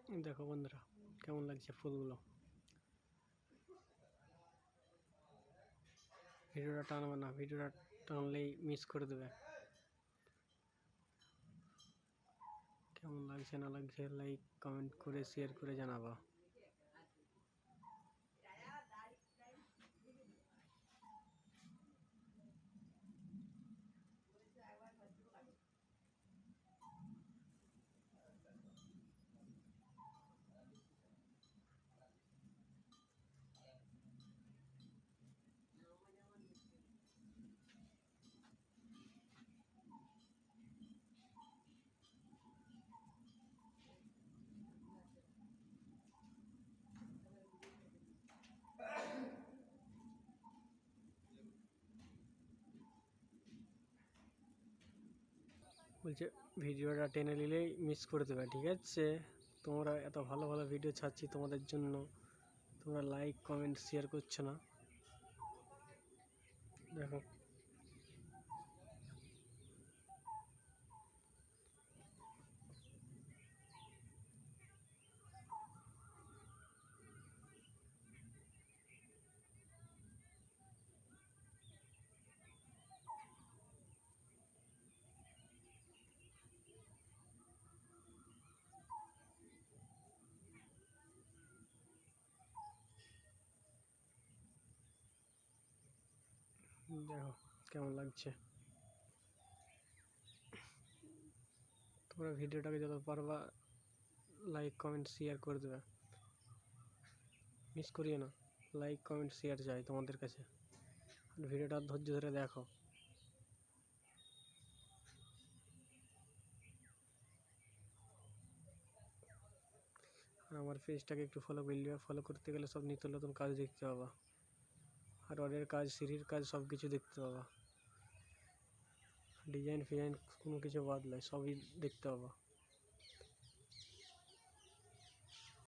দেখো বন্ধুরা কেমন লাগছে ফুলগুলো। ভিডিওটা টানবে না, ভিডিওটা টানলেই মিস করে দেবে। কেমন লাগছে না লাগছে লাইক কমেন্ট করে শেয়ার করে জানাবা। বলছে ভিডিওটা টেনে নিলেই মিস করে দেবে, ঠিক আছে? তোমরা এত ভালো ভালো ভিডিও ছাড়ছি তোমাদের জন্য, তোমরা লাইক কমেন্ট শেয়ার করছো না। দেখো দেখো কেমন লাগছে। তোমরা ভিডিওটাকে যত পারবা লাইক কমেন্ট শেয়ার করে দেবে, মিস করিও না। লাইক কমেন্ট শেয়ার চাই তোমাদের কাছে, আর ভিডিওটা ধৈর্য ধরে দেখো। আর আমার পেজটাকে একটু ফলো করলে, ফলো করতে গেলে সব নিত্য নতুন কাজ দেখতে পাবা, আর রডের কাজ, সিঁড়ির কাজ সব কিছু দেখতে পাবা। ডিজাইন ফিজাইন কোনো কিছু বাদ নয়, সবই দেখতে পাবা।